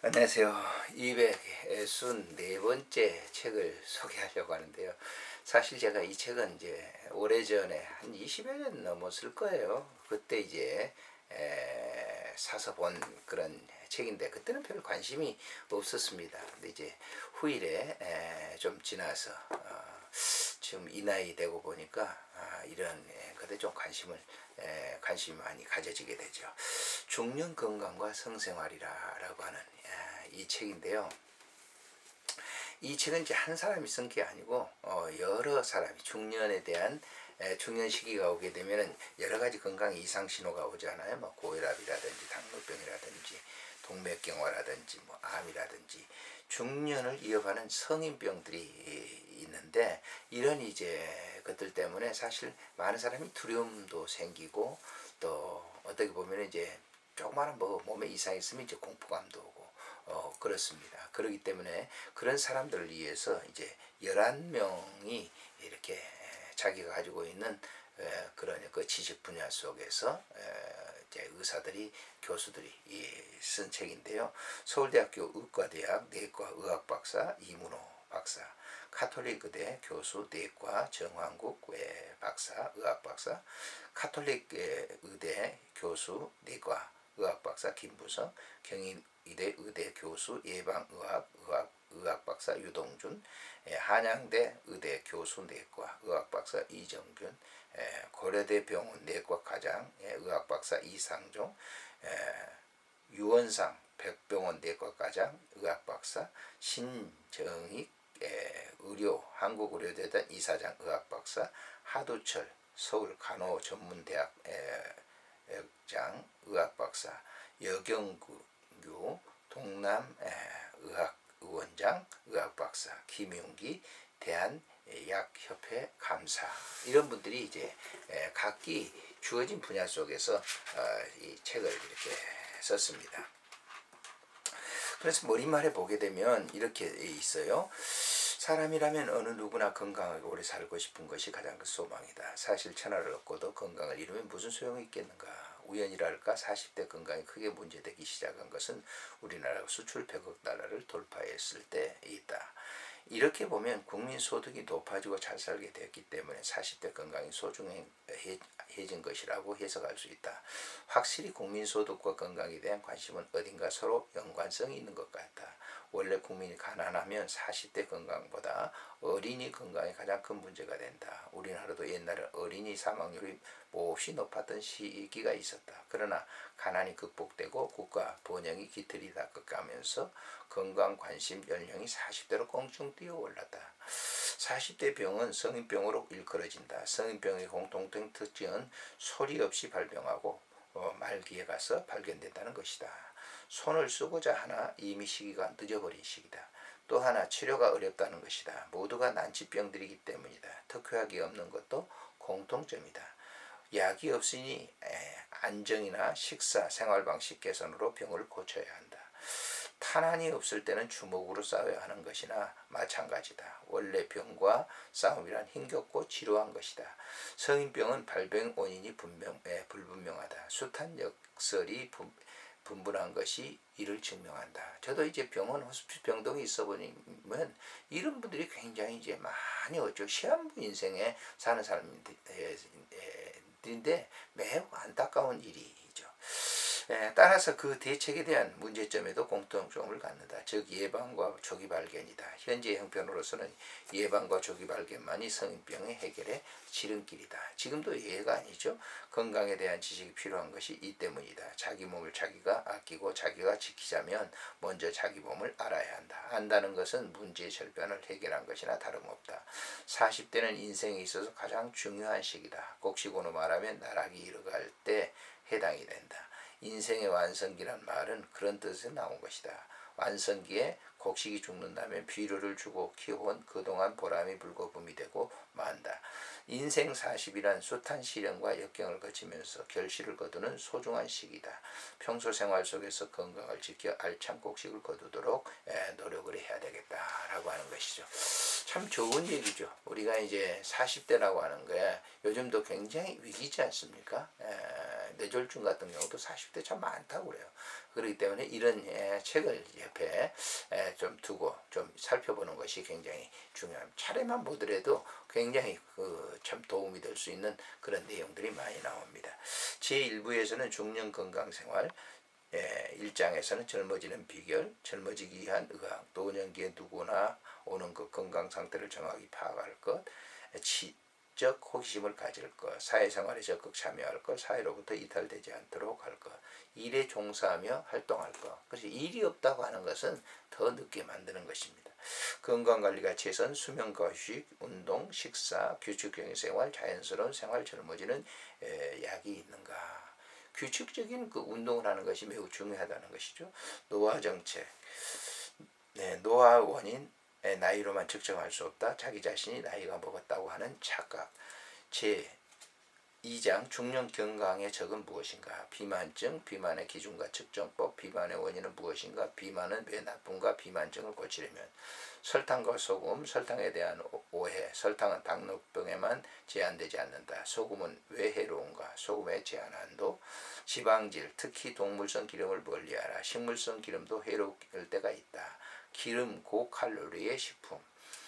안녕하세요. 264번째 책을 소개하려고 하는데요. 사실 제가 이 책은 이제 오래전에 한 20여 년 넘었을 거예요. 그때 이제 사서 본 그런 책인데 그때는 별 관심이 없었습니다. 근데 이제 후일에 좀 지나서 지금 이 나이 되고 보니까 이런 것에 좀 관심이 많이 가져지게 되죠. 중년 건강과 성생활이라고 하는 이 책인데요. 이 책은 이제 한 사람이 쓴 게 아니고 여러 사람이 중년에 대한 중년 시기가 오게 되면은 여러 가지 건강 이상 신호가 오잖아요. 뭐 고혈압이라든지 당뇨병이라든지 동맥경화라든지 뭐 암이라든지 중년을 이어가는 성인병들이 있는데 이런 이제 것들 때문에 사실 많은 사람이 두려움도 생기고 또 어떻게 보면 이제 조그마한 뭐 몸에 이상이 있으면 이제 공포감도 오고 그렇습니다. 그렇기 때문에 그런 사람들을 위해서 이제 11명이 이렇게 자기가 가지고 있는 그런 그 지식 분야 속에서 이제 의사들이 교수들이 쓴 책인데요. 서울대학교 의과대학 내과 의학 박사 이문호 박사, 카톨릭 의대 교수 내과 정환국 박사 의학 박사, 카톨릭 의대 교수 내과 의학 박사 김부성, 경희대 의대 교수 의학 박사 유동준, 한양대 의대 교수 내과 의학 박사 이정균, 고려대 병원 내과 과장 의학 박사 이상종, 유원상 백병원 내과 과장 의학 박사 신정익 한국의료대단 이사장 의학 박사 하두철 서울 간호전문대학 장 의학 박사 여경규 동남 의학원장 의학 박사 김윤기 대한약협회 감사 이런 분들이 이제 각기 주어진 분야 속에서 이 책을 이렇게 썼습니다. 그래서 머릿말에 보게 되면 이렇게 있어요. 사람이라면 어느 누구나 건강하게 오래 살고 싶은 것이 가장 큰 소망이다. 사실 천하를 얻고도 건강을 잃으면 무슨 소용이 있겠는가. 우연이랄까 40대 건강이 크게 문제되기 시작한 것은 우리나라가 수출 100억 달러를 돌파했을 때 있다. 이렇게 보면 국민소득이 높아지고 잘 살게 되었기 때문에 40대 건강이 소중해진 것이라고 해석할 수 있다. 확실히 국민소득과 건강에 대한 관심은 어딘가 서로 연관성이 있는 것 같다. 원래 국민이 가난하면 40대 건강보다 어린이 건강이 가장 큰 문제가 된다. 우리나라도 옛날에 어린이 사망률이 몹시 높았던 시기가 있었다. 그러나 가난이 극복되고 국가 번영이 깃들이 닦아가면서 건강 관심 연령이 40대로 껑충 뛰어올랐다. 40대 병은 성인병으로 일컬어진다. 성인병의 공통된 특징은 소리 없이 발병하고 말기에 가서 발견된다는 것이다. 손을 쓰고자 하나 이미 시기가 늦어버린 시기다. 또 하나 치료가 어렵다는 것이다. 모두가 난치병들이기 때문이다. 특효약이 없는 것도 공통점이다. 약이 없으니 안정이나 식사, 생활방식 개선으로 병을 고쳐야 한다. 탄환이 없을 때는 주먹으로 싸워야 하는 것이나 마찬가지다. 원래 병과 싸움이란 힘겹고 지루한 것이다. 성인병은 발병 원인이 불분명하다. 숱한 역설이 분분한 것이 이를 증명한다. 저도 이제 병원 호스피스 병동에 있어 보면 이런 분들이 굉장히 이제 많이 오죠. 시한부 인생에 사는 사람인데 매우 안타까운 일이죠. 따라서 그 대책에 대한 문제점에도 공통점을 갖는다. 즉 예방과 조기 발견이다. 현재 형편으로서는 예방과 조기 발견만이 성인병의 해결의 지름길이다. 지금도 예가 아니죠. 건강에 대한 지식이 필요한 것이 이 때문이다. 자기 몸을 자기가 아끼고 자기가 지키자면 먼저 자기 몸을 알아야 한다. 안다는 것은 문제의 절반을 해결한 것이나 다름없다. 40대는 인생에 있어서 가장 중요한 시기다. 곡식으로 말하면 나락이 이르갈 때 해당이 된다. 인생의 완성기란 말은 그런 뜻에서 나온 것이다. 완성기에 곡식이 죽는다면 비료를 주고 키워온 그동안 보람이 불거품이 되고 만다. 인생 40이란 숱한 시련과 역경을 거치면서 결실을 거두는 소중한 시기다. 평소 생활 속에서 건강을 지켜 알찬 곡식을 거두도록 노력을 해야 되겠다라고 하는 것이죠. 참 좋은 얘기죠. 우리가 이제 40대라고 하는 거에 요즘도 굉장히 위기지 않습니까? 뇌졸중 같은 경우도 40대 참 많다고 그래요. 그렇기 때문에 이런 책을 옆에 좀 두고 좀 살펴보는 것이 굉장히 중요합니다. 차례만 보더라도 굉장히 참 도움이 될 수 있는 그런 내용들이 많이 나옵니다. 제1부에서는 중년 건강생활, 1장에서는 젊어지는 비결, 젊어지기 위한 의학, 노년기에 누구나 오는 그 건강 상태를 정확히 파악할 것, 지적 호기심을 가질 것, 사회생활에 적극 참여할 것, 사회로부터 이탈되지 않도록 할 것, 일에 종사하며 활동할 것. 그래서 일이 없다고 하는 것은 더 늦게 만드는 것입니다. 건강관리가 최선, 수면과 휴식, 운동, 식사, 규칙적인 생활, 자연스러운 생활, 젊어지는 약이 있는가. 규칙적인 그 운동을 하는 것이 매우 중요하다는 것이죠. 노화 정책, 노화 원인, 나이로만 측정할 수 없다. 자기 자신이 나이가 먹었다고 하는 착각. 제 2장 중년 건강의 적은 무엇인가? 비만증, 비만의 기준과 측정법, 비만의 원인은 무엇인가? 비만은 왜 나쁜가? 비만증을 고치려면 설탕과 소금, 설탕에 대한 오해, 설탕은 당뇨병에만 제한되지 않는다. 소금은 왜 해로운가? 소금의 제한 한도, 지방질, 특히 동물성 기름을 멀리하라. 식물성 기름도 해로울 때가 있다. 기름 고칼로리의 식품,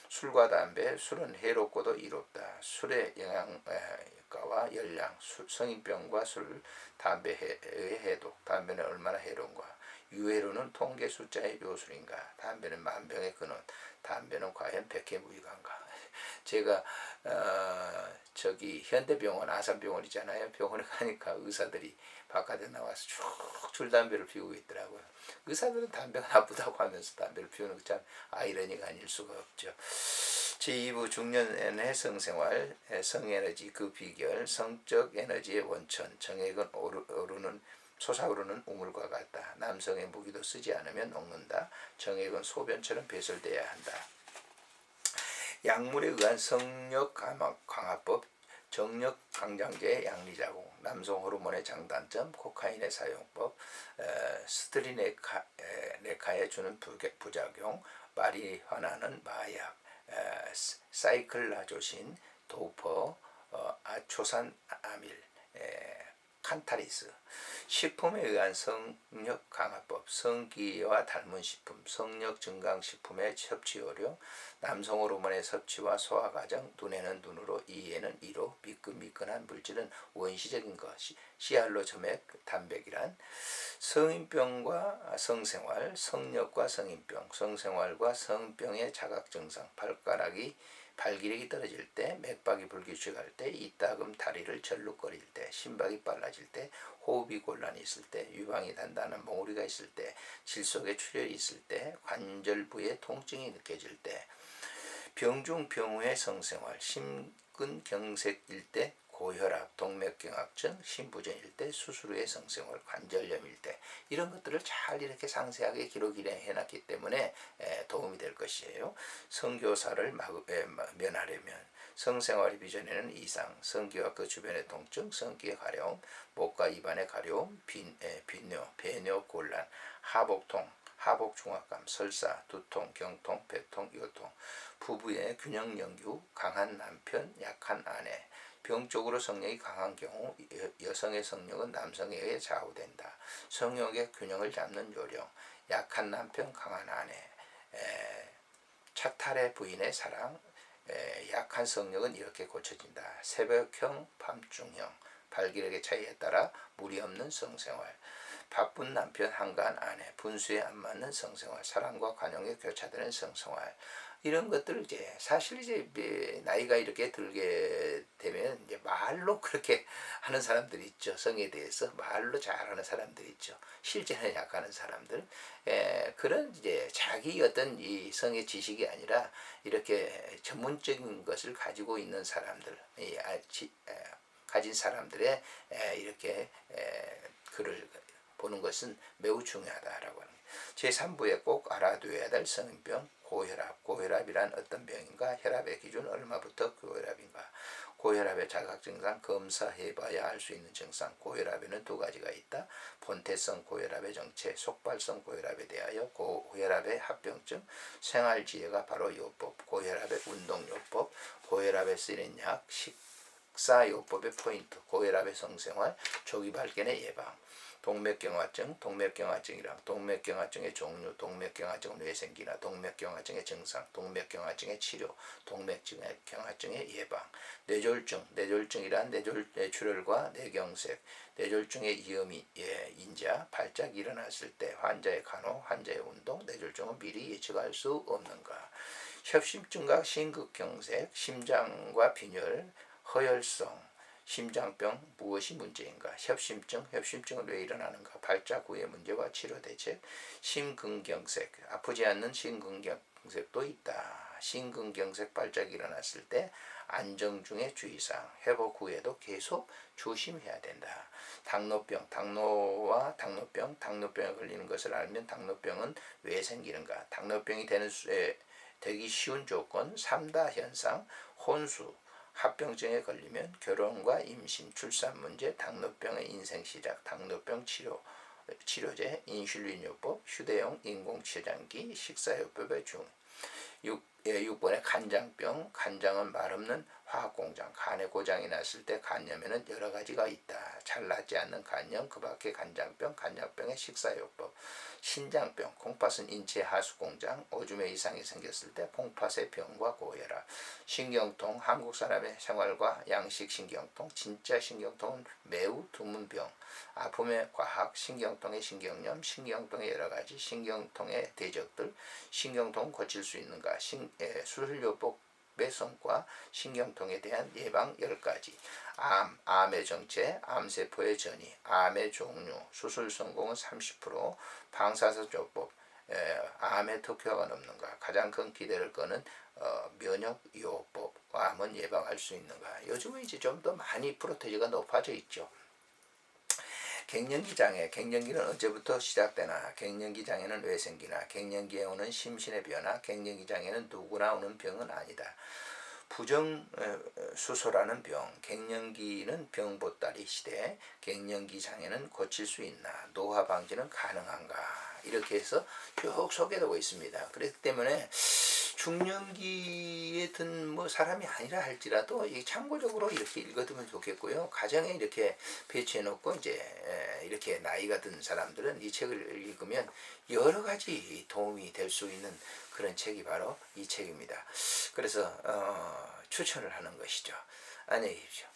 술과 담배, 술은 해롭고도 이롭다. 술의 영양가와 열량, 성인병과 술, 담배의 해독, 담배는 얼마나 해로운가. 유해로는 통계 숫자의 요술인가. 담배는 만병의 근원, 담배는 과연 백해무익한가. 제가 저기 현대병원, 아산병원 있잖아요. 병원에 가니까 의사들이 바깥에 나와서 쭉 줄담배를 피우고 있더라고요. 의사들은 담배가 나쁘다고 하면서 담배를 피우는 거 참 아이러니가 아닐 수가 없죠. 제2부 중년의 성생활, 성에너지 그 비결, 성적 에너지의 원천, 정액은 오르는 솟아오르는 우물과 같다. 남성의 무기도 쓰지 않으면 녹는다. 정액은 소변처럼 배설돼야 한다. 약물에 의한 성력 강화법, 정력 강장제의 양리자공, 남성 호르몬의 장단점, 코카인의 사용법, 스트리네카에 주는 부작용, 마리화나는 마약, 사이클라조신, 도퍼, 아초산 아밀, 칸타리스. 식품에 의한 성력 강화법, 성기와 닮은 식품, 성력 증강 식품의 섭취 요령, 남성 호르몬의 섭취와 소화 과정, 눈에는 눈으로, 이에는 이로, 미끈미끈한 물질은 원시적인 것, 시알로점액 단백이란, 성인병과 성생활, 성력과 성인병, 성생활과 성병의 자각 증상, 발기력이 떨어질 때, 맥박이 불규칙할 때, 이따금 다리를 절룩거릴 때, 심박이 빨라질 때, 호흡이 곤란이 있을 때, 유방이 단단한 몽우리가 있을 때, 질 속에 출혈이 있을 때, 관절부에 통증이 느껴질 때, 병중 병후의 성생활, 심근경색일 때, 고혈압, 동맥경화증, 신부전일 때, 수술 후의 성생활, 관절염일 때, 이런 것들을 잘 이렇게 상세하게 기록을 해놨기 때문에 도움이 될 것이에요. 성교사를 면하려면 성생활이 비전에는 이상, 성기와 그 주변의 통증, 성기의 가려움, 목과 입안의 가려움, 빈뇨, 배뇨 곤란, 하복통, 하복중압감, 설사, 두통, 경통, 배통, 요통, 부부의 균형 연규, 강한 남편, 약한 아내, 병적으로 성욕이 강한 경우 여성의 성욕은 남성에 의해 좌우된다. 성욕의 균형을 잡는 요령, 약한 남편, 강한 아내, 차탈의 부인의 사랑, 약한 성욕은 이렇게 고쳐진다. 새벽형, 밤중형, 발기력의 차이에 따라 무리 없는 성생활, 바쁜 남편, 한가한 아내, 분수에 안 맞는 성생활, 사랑과 관용에 교차되는 성생활, 이런 것들을 사실 나이가 이렇게 들게 되면 이제 말로 그렇게 하는 사람들이 있죠. 성에 대해서 말로 잘하는 사람들이 있죠. 실제는 약하는 사람들. 그런 자기 어떤 이 성의 지식이 아니라 이렇게 전문적인 것을 가지고 있는 사람들, 가진 사람들의 이렇게 글을 보는 것은 매우 중요하다라고 하는 거예요. 제3부에 꼭 알아둬야 될 성인병 고혈압. 고혈압이란 어떤 병인가? 혈압의 기준 얼마부터 고혈압인가? 고혈압의 자각증상 검사해봐야 알 수 있는 증상. 고혈압에는 두 가지가 있다. 본태성 고혈압의 정체, 속발성 고혈압에 대하여 고혈압의 합병증, 생활지혜가 바로 요법, 고혈압의 운동요법, 고혈압에 쓰이는 약, 식사요법의 포인트, 고혈압의 성생활, 조기 발견의 예방. 동맥경화증, 동맥경화증이랑 동맥경화증의 종류, 동맥경화증은 왜 생기나, 동맥경화증의 증상, 동맥경화증의 치료, 동맥경화증의 예방. 뇌졸중, 뇌졸중이란 뇌출혈과 뇌경색, 뇌졸중의 위험이 인자, 발작이 일어났을 때 환자의 간호, 환자의 운동, 뇌졸중은 미리 예측할 수 없는가. 협심증과 심근경색, 심장과 빈혈, 허혈성, 심장병 무엇이 문제인가? 협심증은 왜 일어나는가? 발작 후의 문제와 치료 대책. 심근경색, 아프지 않는 심근경색도 있다. 심근경색 발작이 일어났을 때 안정 중의 주의사항, 회복 후에도 계속 조심해야 된다. 당뇨병, 당뇨병에 걸리는 것을 알면 당뇨병은 왜 생기는가? 당뇨병이 되기 쉬운 조건, 3다 현상, 혼수, 합병증에 걸리면 결혼과 임신, 출산 문제, 당뇨병의 인생 시작, 당뇨병 치료제, 인슐린요법, 휴대용 인공췌장기, 식사요법의 중. 6번에 간장병, 간장은 말없는 화학공장, 간에 고장이 났을 때 간염에는 여러 가지가 있다. 잘 낫지 않는 간염, 그 밖에 간장병, 간장병의 식사요법. 신장병, 콩팥은 인체 하수공장, 오줌에 이상이 생겼을 때 콩팥의 병과 고혈압. 신경통, 한국 사람의 생활과 양식 신경통, 진짜 신경통은 매우 드문 병. 아픔의 과학, 신경통의 신경염, 신경통의 여러가지, 신경통의 대적들, 신경통 고칠 수 있는가, 수술요법의 성과, 신경통에 대한 예방 10가지, 암의 정체, 암세포의 전이, 암의 종류, 수술 성공은 30%, 방사선요법, 암의 특효가 높는가, 가장 큰 기대를 거는 면역요법, 암은 예방할 수 있는가. 요즘은 이제 좀 더 많이 프로테이지가 높아져 있죠. 갱년기 장애, 갱년기는 언제부터 시작되나, 갱년기 장애는 왜 생기나, 갱년기에 오는 심신의 변화, 갱년기 장애는 누구나 오는 병은 아니다. 부정수소라는 병, 갱년기는 병보따리 시대, 갱년기 장애는 고칠 수 있나, 노화 방지는 가능한가, 이렇게 해서 쭉 소개되고 있습니다. 그렇기 때문에 중년기에 든 사람이 아니라 할지라도 참고적으로 이렇게 읽어두면 좋겠고요. 가정에 이렇게 배치해놓고 이제 이렇게 나이가 든 사람들은 이 책을 읽으면 여러 가지 도움이 될 수 있는 그런 책이 바로 이 책입니다. 그래서 추천을 하는 것이죠. 안녕히 계십시오.